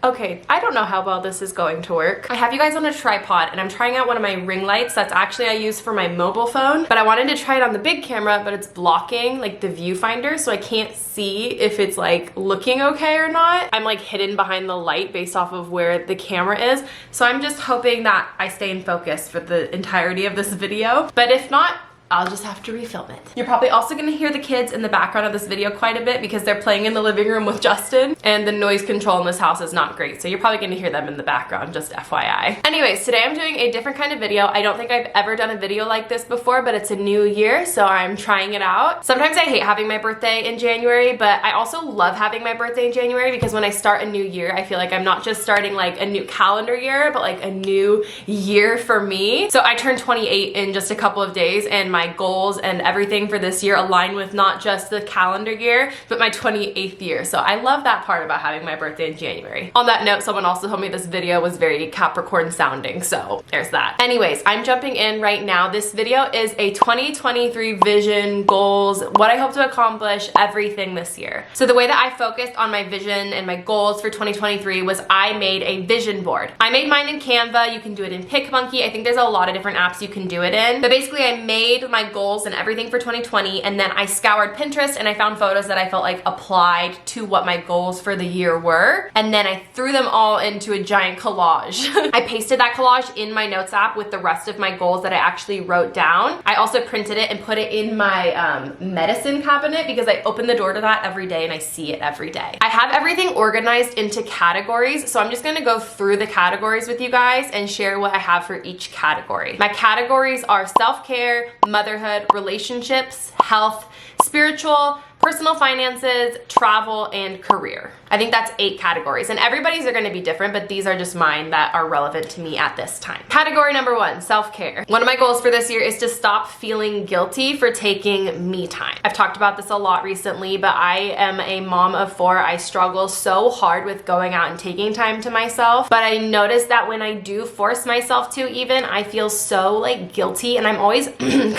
Okay, I don't know how well this is going to work. I have you guys on a tripod and I'm trying out one of my ring lights that's actually I use for my mobile phone, but I wanted to try it on the big camera, but it's blocking like the viewfinder, so I can't see if it's like looking okay or not. I'm like hidden behind the light based off of where the camera is, so I'm just hoping that I stay in focus for the entirety of this video, but if not, I'll just have to refilm it. You're probably also gonna hear the kids in the background of this video quite a bit because they're playing in the living room with Justin, and the noise control in this house is not great, so you're probably gonna hear them in the background, just FYI. Anyways, today I'm doing a different kind of video. I don't think I've ever done a video like this before, but it's a new year, so I'm trying it out. Sometimes I hate having my birthday in January, but I also love having my birthday in January because when I start a new year, I feel like I'm not just starting like a new calendar year, but like a new year for me. So I turned 28 in just a couple of days, and my goals and everything for this year align with not just the calendar year, but my 28th year. So I love that part about having my birthday in January. On that note, someone also told me this video was very Capricorn sounding, so there's that. Anyways, I'm jumping in right now. This video is a 2023 vision, goals, what I hope to accomplish, everything this year. So the way that I focused on my vision and my goals for 2023 was I made a vision board. I made mine in Canva. You can do it in PicMonkey. I think there's a lot of different apps you can do it in, but basically I made my goals and everything for 2020, and then I scoured Pinterest and I found photos that I felt like applied to what my goals for the year were, and then I threw them all into a giant collage. I pasted that collage in my notes app with the rest of my goals that I actually wrote down. I also printed it and put it in my medicine cabinet because I open the door to that every day and I see it every day. I have everything organized into categories, so I'm just gonna go through the categories with you guys and share what I have for each category. My categories are self-care, motherhood, relationships, health, spiritual, personal finances, travel, and career. I think that's 8 categories, and everybody's are gonna be different, but these are just mine that are relevant to me at this time. Category number 1, self-care. One of my goals for this year is to stop feeling guilty for taking me time. I've talked about this a lot recently, but I am a mom of 4. I struggle so hard with going out and taking time to myself, but I notice that when I do force myself to even, I feel so like guilty, and I'm always,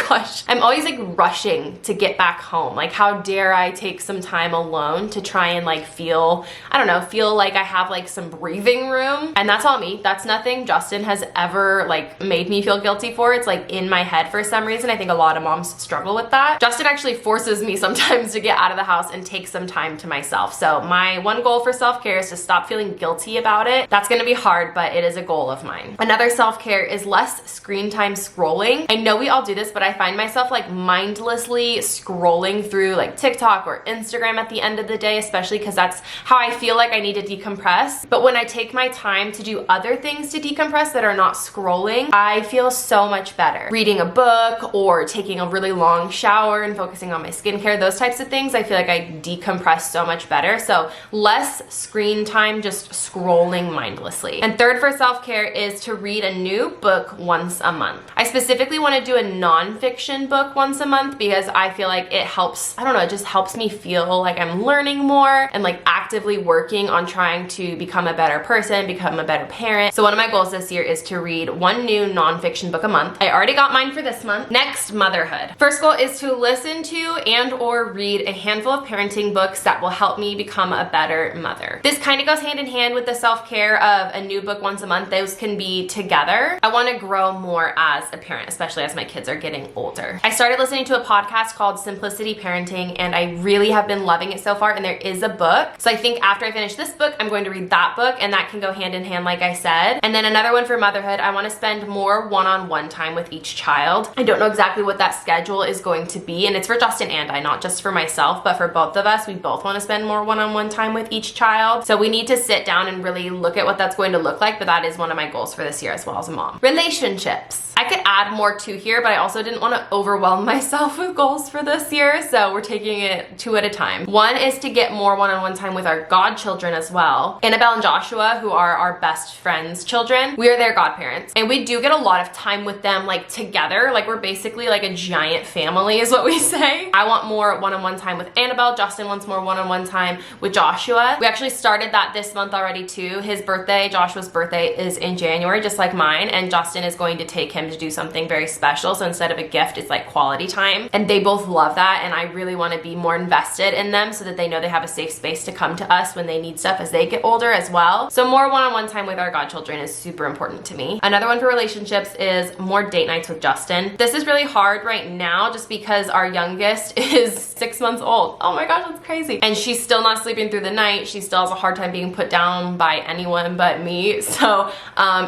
gosh, I'm always like rushing to get back home. Like, how dare I take some time alone to try and like feel, I don't know, feel like I have like some breathing room. And that's all me. That's nothing Justin has ever like made me feel guilty for. It's like in my head for some reason. I think a lot of moms struggle with that. Justin actually forces me sometimes to get out of the house and take some time to myself. So my one goal for self-care is to stop feeling guilty about it. That's gonna be hard, but it is a goal of mine. Another self-care is less screen time scrolling. I know we all do this, but I find myself like mindlessly scrolling through like TikTok or Instagram at the end of the day, especially because that's how I feel like I need to decompress. But when I take my time to do other things to decompress that are not scrolling, I feel so much better. Reading a book or taking a really long shower and focusing on my skincare, those types of things, I feel like I decompress so much better. So less screen time, just scrolling mindlessly. And third for self-care is to read a new book once a month. I specifically want to do a nonfiction book once a month because I feel like it helps, I don't know, it just helps me feel like I'm learning more and like actively working on trying to become a better person, become a better parent. So one of my goals this year is to read one new nonfiction book a month. I already got mine for this month. Next, motherhood. First goal is to listen to and or read a handful of parenting books that will help me become a better mother. This kind of goes hand in hand with the self-care of a new book once a month. Those can be together. I want to grow more as a parent, especially as my kids are getting older. I started listening to a podcast called Simplicity Parenting, and I really have been loving it so far, and there is a book. So I think after I finish this book, I'm going to read that book, and that can go hand in hand like I said. And then another one for motherhood, I want to spend more one-on-one time with each child. I don't know exactly what that schedule is going to be, and it's for Justin and I, not just for myself, but for both of us. We both want to spend more one-on-one time with each child. So we need to sit down and really look at what that's going to look like, but that is one of my goals for this year as well as a mom. Relationships. I could add more to here, but I also didn't want to overwhelm myself with goals for this year, so we're taking it 2 at a time. One is to get more one-on-one time with our godchildren as well. Annabelle and Joshua, who are our best friends' children, we are their godparents, and we do get a lot of time with them like together. Like, we're basically like a giant family is what we say. I want more one-on-one time with Annabelle. Justin wants more one-on-one time with Joshua. We actually started that this month already too. His birthday, Joshua's birthday, is in January, just like mine, and Justin is going to take him to do something very special. So instead of a gift, it's like quality time, and they both love that. that, and I really want to be more invested in them so that they know they have a safe space to come to us when they need stuff as they get older as well. So more one-on-one time with our godchildren is super important to me. Another one for relationships is more date nights with Justin. This is really hard right now just because our youngest is 6 months old. Oh my gosh, that's crazy. And she's still not sleeping through the night. She still has a hard time being put down by anyone but me. So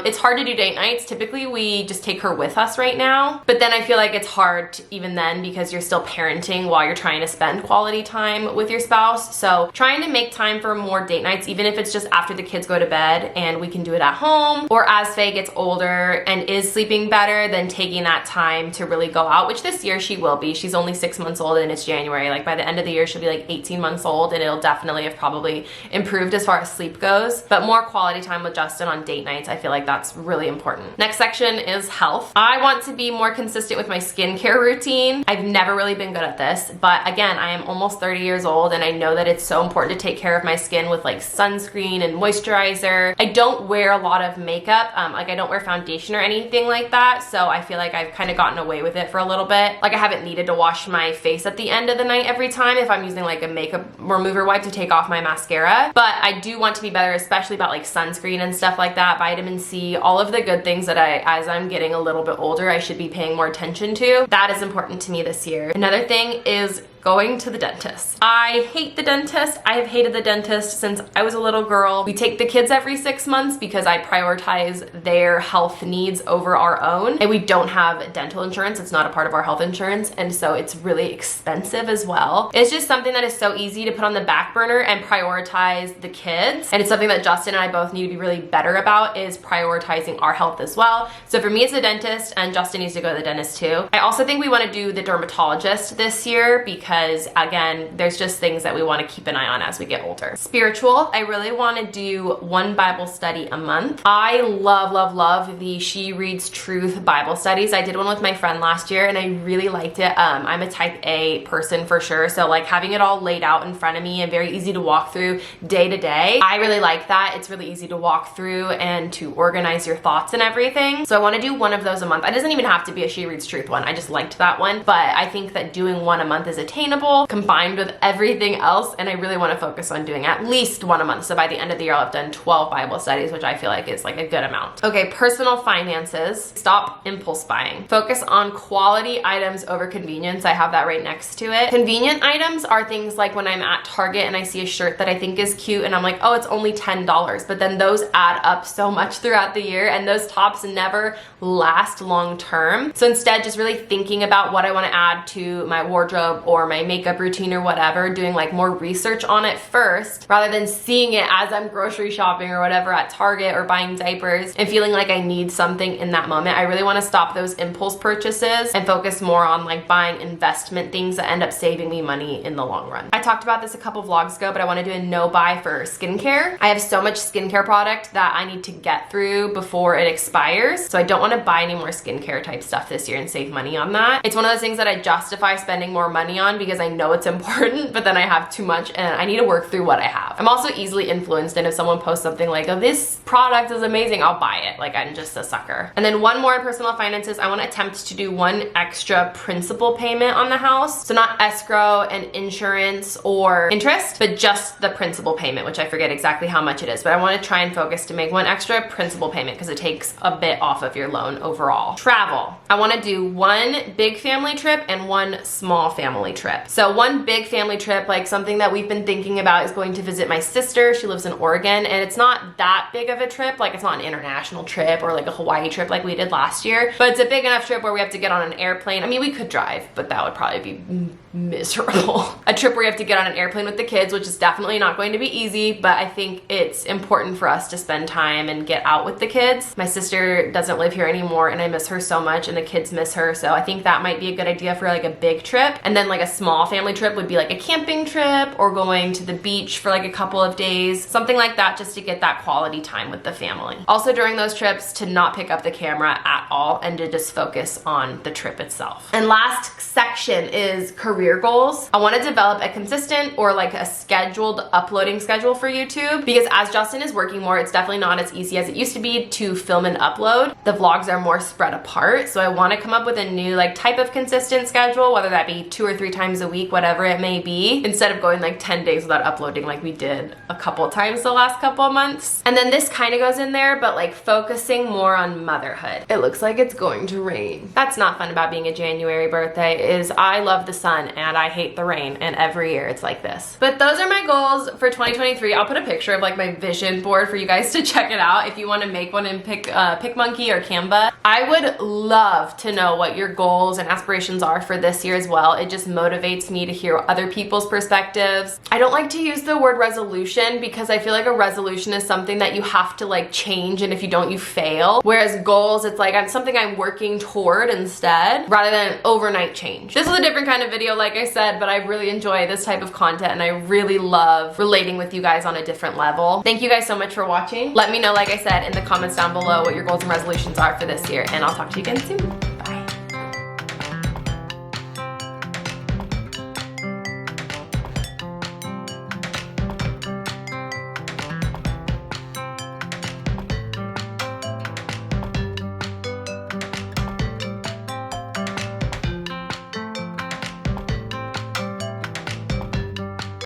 it's hard to do date nights. Typically we just take her with us right now, but then I feel like it's hard even then because you're still parenting while you're trying to spend quality time with your spouse. So trying to make time for more date nights, even if it's just after the kids go to bed and we can do it at home, or as Faye gets older and is sleeping better, then taking that time to really go out, which this year she will be. She's only 6 months old and it's January. Like by the end of the year, she'll be like 18 months old and it'll definitely have probably improved as far as sleep goes. But more quality time with Justin on date nights, I feel like that's really important. Next section is health. I want to be more consistent with my skincare routine. I've never really been good at this, but again, I am almost 30 years old and I know that it's so important to take care of my skin with like sunscreen and moisturizer. I don't wear a lot of makeup. Like I don't wear foundation or anything like that. So I feel like I've kind of gotten away with it for a little bit. Like I haven't needed to wash my face at the end of the night every time if I'm using like a makeup remover wipe to take off my mascara. But I do want to be better, especially about like sunscreen and stuff like that, vitamin C, all of the good things that as I'm getting a little bit older, I should be paying more attention to. That is important to me this year. Another thing is going to the dentist. I hate the dentist. I have hated the dentist since I was a little girl. We take the kids every 6 months because I prioritize their health needs over our own. And we don't have dental insurance. It's not a part of our health insurance. And so it's really expensive as well. It's just something that is so easy to put on the back burner and prioritize the kids. And it's something that Justin and I both need to be really better about, is prioritizing our health as well. So for me, it's the dentist, and Justin needs to go to the dentist too. I also think we want to do the dermatologist this year because again, there's just things that we want to keep an eye on as we get older. Spiritual, I really want to do one Bible study a month. I love the She Reads Truth Bible studies. I did one with my friend last year and I really liked it. I'm a type A person for sure. So like having it all laid out in front of me and very easy to walk through day to day. I really like that. It's really easy to walk through and to organize your thoughts and everything. So I want to do one of those a month. It doesn't even have to be a She Reads Truth one. I just liked that one. But I think that doing one a month is attainable combined with everything else, and I really want to focus on doing at least one a month. So by the end of the year, I'll have done 12 Bible studies, which I feel like is like a good amount. Okay, personal finances. Stop impulse buying. Focus on quality items over convenience. I have that right next to it. Convenient items are things like when I'm at Target and I see a shirt that I think is cute and I'm like, oh, it's only $10. But then those add up so much throughout the year and those tops never last long term. So instead, just really thinking about what I want to add to my wardrobe or my makeup routine or whatever, doing like more research on it first rather than seeing it as I'm grocery shopping or whatever at Target or buying diapers and feeling like I need something in that moment. I really want to stop those impulse purchases and focus more on like buying investment things that end up saving me money in the long run. I talked about this a couple vlogs ago, but I want to do a no buy for skincare. I have so much skincare product that I need to get through before it expires. So I don't want to buy any more skincare type stuff this year and save money on that. It's one of those things that I justify spending more money on because I know it's important, but then I have too much and I need to work through what I have. I'm also easily influenced, and if someone posts something like, oh, this product is amazing, I'll buy it. Like I'm just a sucker. And then one more in personal finances, I want to attempt to do one extra principal payment on the house. So not escrow and insurance or interest, but just the principal payment, which I forget exactly how much it is, but I want to try and focus to make one extra principal payment because it takes a bit off of your loan overall. Travel. I want to do one big family trip and one small family trip. So one big family trip, like something that we've been thinking about, is going to visit my sister. She lives in Oregon, and it's not that big of a trip. Like it's not an international trip or like a Hawaii trip like we did last year, but it's a big enough trip where we have to get on an airplane. I mean, we could drive, but that would probably be miserable. A trip where you have to get on an airplane with the kids, which is definitely not going to be easy, but I think it's important for us to spend time and get out with the kids. My sister doesn't live here anymore and I miss her so much, and the kids miss her, so I think that might be a good idea for like a big trip. And then like a small family trip would be like a camping trip or going to the beach for like a couple of days, something like that, just to get that quality time with the family. Also during those trips, to not pick up the camera at all and to just focus on the trip itself. And last section is career goals. I want to develop a consistent or like a scheduled uploading schedule for YouTube, because as Justin is working more, it's definitely not as easy as it used to be to film and upload. The vlogs are more spread apart, so I want to come up with a new like type of consistent schedule, whether that be 2 or 3 times times a week, whatever it may be, instead of going like 10 days without uploading like we did a couple times the last couple of months. And then this kind of goes in there, but like focusing more on motherhood. It looks like it's going to rain. That's not fun about being a January birthday, is I love the sun and I hate the rain, and every year it's like this. But those are my goals for 2023. I'll put a picture of like my vision board for you guys to check it out if you want to make one in PicMonkey or Canva. I would love to know what your goals and aspirations are for this year as well. It just motivates me to hear other people's perspectives. I don't like to use the word resolution because I feel like a resolution is something that you have to like change, and if you don't, you fail. Whereas goals, it's like something I'm working toward instead, rather than overnight change. This is a different kind of video, like I said, but I really enjoy this type of content and I really love relating with you guys on a different level. Thank you guys so much for watching. Let me know, like I said, in the comments down below what your goals and resolutions are for this year, and I'll talk to you again soon.